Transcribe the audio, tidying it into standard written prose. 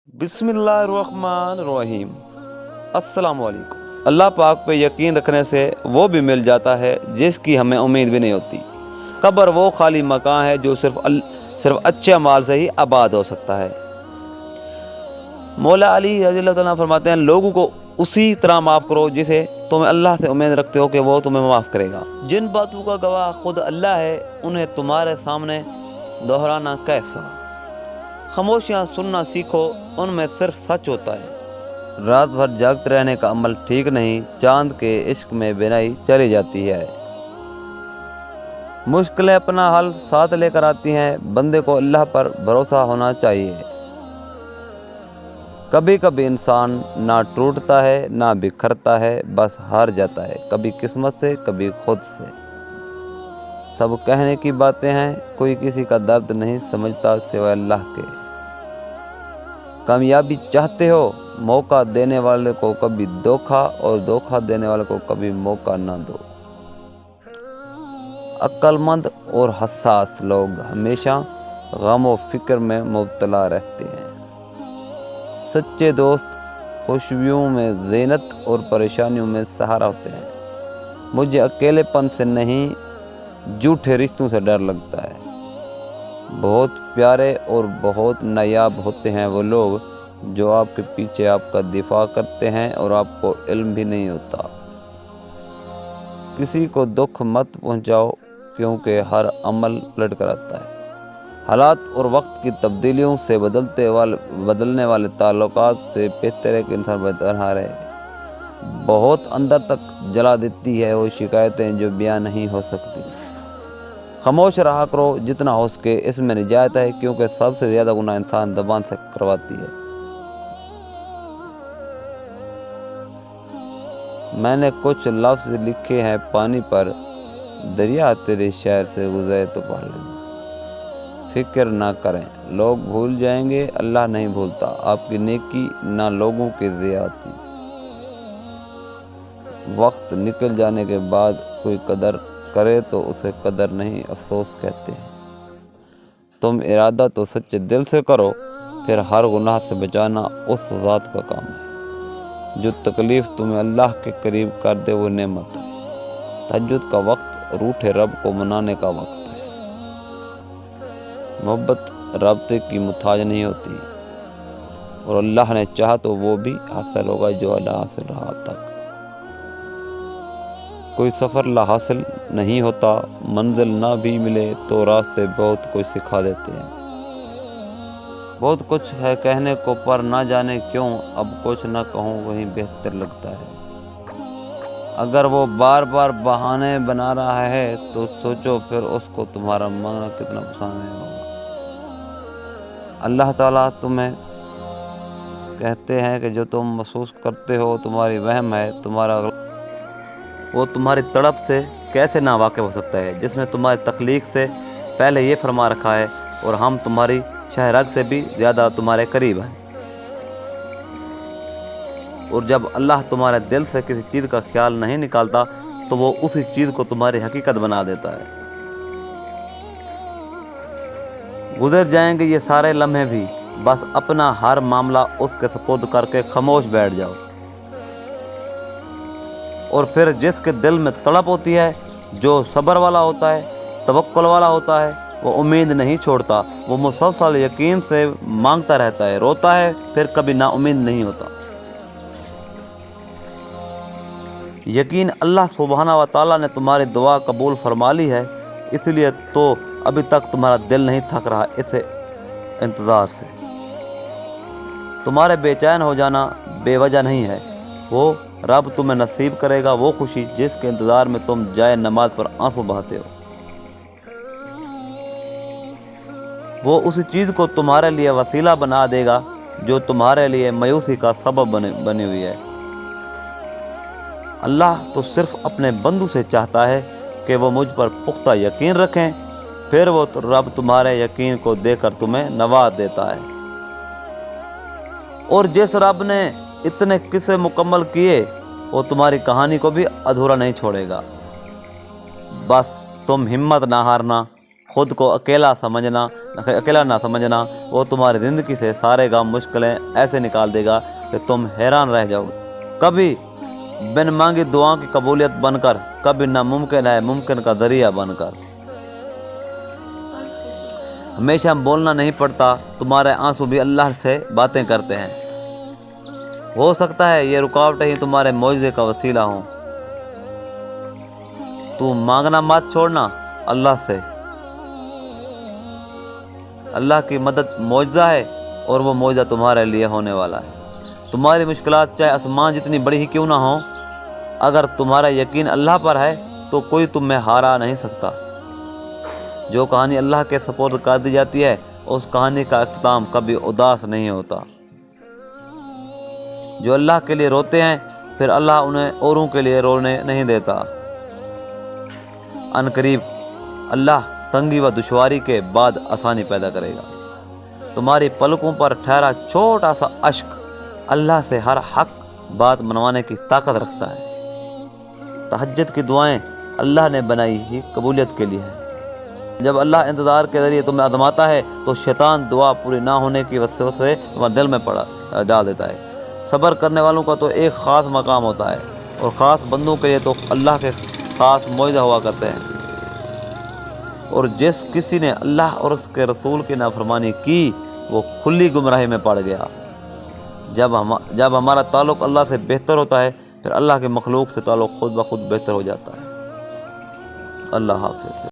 बिस्मिल्लाहिर्रहमानिर्रहीम। अस्सलाम वालेकुम। अल्लाह पाक पे यकीन रखने से वो भी मिल जाता है जिसकी हमें उम्मीद भी नहीं होती। कब्र वो खाली मकान है जो सिर्फ अच्छे अमाल से ही आबाद हो सकता है। मौला अली रज़ी अल्लाह तआला फरमाते हैं, लोगों को उसी तरह माफ़ करो जिसे तुम अल्लाह से उम्मीद रखते हो कि वो तुम्हें माफ़ करेगा। जिन बातों का गवाह खुद अल्लाह है उन्हें तुम्हारे सामने दोहराना कैसा। खामोशियाँ सुनना सीखो, उनमें सिर्फ सच होता है। रात भर जागते रहने का अमल ठीक नहीं, चांद के इश्क में बिनाई चली जाती है। मुश्किलें अपना हल साथ लेकर आती हैं, बंदे को अल्लाह पर भरोसा होना चाहिए। कभी कभी इंसान ना टूटता है ना बिखरता है, बस हार जाता है, कभी किस्मत से कभी खुद से। सब कहने की बातें हैं, कोई किसी का दर्द नहीं समझता सिवाय अल्लाह के। कामयाबी चाहते हो, मौका देने वाले को कभी धोखा और धोखा देने वाले को कभी मौका ना दो। अक्लमंद और हसास लोग हमेशा गम और फिक्र में मुब्तला रहते हैं। सच्चे दोस्त खुशियों में ज़ीनत और परेशानियों में सहारा होते हैं। मुझे अकेलेपन से नहीं, झूठे रिश्तों से डर लगता है। बहुत प्यारे और बहुत नायाब होते हैं वो लोग जो आपके पीछे आपका दिफा करते हैं और आपको इल्म भी नहीं होता। किसी को दुख मत पहुंचाओ, क्योंकि हर अमल पलट कर आता है। हालात और वक्त की तब्दीलियों से बदलने वाले ताल्लुकात से बेहतर है कि इंसान बरकरार रहे। बहुत अंदर तक जला देती है वो शिकायतें जो बयां नहीं हो सकती। खामोश रहा करो जितना हो सके, इसमें निजात है, क्योंकि सबसे ज़्यादा गुनाह इंसान ज़बान से करवाती है। मैंने कुछ लफ्ज़ लिखे हैं पानी पर, दरिया तेरे शहर से गुजरे तो पढ़ लेना। फिक्र ना करें, लोग भूल जाएंगे, अल्लाह नहीं भूलता। आपकी नेकी ना लोगों की ज़्यादती। वक्त निकल जाने के बाद कोई कदर करे तो उसे कदर नहीं, अफसोस कहते हैं। तुम इरादा तो सच्चे दिल से करो, फिर हर गुनाह से बचाना उस ज़ात का काम है। जो तकलीफ़ तुम्हें अल्लाह के करीब कर दे वो नेमत है। तहज्जुद का वक्त रूठे रब को मनाने का वक्त है। मोहब्बत राब्ते की मुताज नहीं होती, और अल्लाह ने चाहा तो वो भी हासिल होगा जो अल्लाह हासिल रहा तक। कोई सफ़र ला हासिल नहीं होता, मंजिल ना भी मिले तो रास्ते बहुत कुछ सिखा देते हैं। बहुत कुछ है कहने को पर ना जाने क्यों अब कुछ ना कहूँ वही बेहतर लगता है। अगर वो बार बार बहाने बना रहा है तो सोचो फिर उसको तुम्हारा मांगना कितना पसंद है। अल्लाह ताला तुम्हें कहते हैं कि जो तुम महसूस करते हो तुम्हारी वहम है, वो तुम्हारी तड़प से कैसे ना वाकिफ़ हो सकता है, जिसने तुम्हारी तख्लीक से पहले ये फरमा रखा है और हम तुम्हारी शहरग से भी ज़्यादा तुम्हारे करीब हैं। और जब अल्लाह तुम्हारे दिल से किसी चीज़ का ख्याल नहीं निकालता तो वो उसी चीज़ को तुम्हारी हकीकत बना देता है। गुजर जाएंगे ये सारे लम्हे भी, बस अपना हर मामला उसके सपुर्द करके खामोश बैठ जाओ। और फिर जिसके दिल में तड़प होती है, जो सब्र वाला होता है, तवक्कुल वाला होता है, वो उम्मीद नहीं छोड़ता। वो मुसलसल यकीन से मांगता रहता है, रोता है, फिर कभी नाउम्मीद नहीं होता। यकीन अल्लाह सुब्हाना व तआला ने तुम्हारी दुआ कबूल फरमा ली है, इसलिए तो अभी तक तुम्हारा दिल नहीं थक रहा इस इंतज़ार से। तुम्हारे बेचैन हो जाना बेवजह नहीं है। वो रब तुम्हें नसीब करेगा वो खुशी जिसके इंतज़ार में तुम जाए नमाज पर आंसू बहाते हो। वो उसी चीज़ को तुम्हारे लिए वसीला बना देगा जो तुम्हारे लिए मायूसी का सबब बनी हुई है। अल्लाह तो सिर्फ अपने बंदू से चाहता है कि वो मुझ पर पुख्ता यकीन रखें, फिर वो रब तुम्हारे यकीन को देकर तुम्हें नवाज देता है। और जिस रब ने इतने किस्से मुकम्मल किए वो तुम्हारी कहानी को भी अधूरा नहीं छोड़ेगा। बस तुम हिम्मत ना हारना, خود کو اکیلا نہ سمجھنا، وہ تمہاری زندگی سے سارے غم مشکلیں ایسے نکال دے گا کہ تم حیران رہ جاؤ گے۔ کبھی بن مانگی دعاؤں کی قبولیت بن کر، کبھی ناممکن ہے ممکن کا ذریعہ بن کر۔ ہمیشہ بولنا نہیں پڑتا، تمہارے آنسو بھی اللہ سے باتیں کرتے ہیں۔ ہو سکتا ہے یہ رکاوٹیں ہی تمہارے معجزے کا وسیلہ ہوں۔ تو مانگنا مت چھوڑنا اللہ سے۔ اللہ کی مدد معجزہ ہے اور وہ معجزہ تمہارے لیے ہونے والا ہے۔ تمہاری مشکلات چاہے آسمان جتنی بڑی ہی کیوں نہ ہوں، اگر تمہارا یقین اللہ پر ہے تو کوئی تمہیں ہارا نہیں سکتا۔ جو کہانی اللہ کے سپرد کر دی جاتی ہے، اس کہانی کا اختتام کبھی اداس نہیں ہوتا۔ جو اللہ کے لیے روتے ہیں، پھر اللہ انہیں اوروں کے لیے رونے نہیں دیتا۔ ان قریب اللہ تنگی و دشواری کے بعد آسانی پیدا کرے گا۔ تمہاری پلکوں پر ٹھہرا چھوٹا سا اشک اللہ سے ہر حق بات منوانے کی طاقت رکھتا ہے۔ تہجد کی دعائیں اللہ نے بنائی ہی قبولیت کے لیے ہے۔ جب اللہ انتظار کے ذریعے تمہیں آزماتا ہے تو شیطان دعا پوری نہ ہونے کی وسوسے تمہارے دل میں ڈال دیتا ہے۔ صبر کرنے والوں کا تو ایک خاص مقام ہوتا ہے، اور خاص بندوں کے لیے تو اللہ کے خاص معجزے ہوا کرتے ہیں۔ اور جس کسی نے اللہ اور اس کے رسول کی نافرمانی کی، وہ کھلی گمراہی میں پڑ گیا۔ جب ہمارا تعلق اللہ سے بہتر ہوتا ہے، پھر اللہ کے مخلوق سے تعلق خود بخود بہتر ہو جاتا ہے۔ اللہ حافظ۔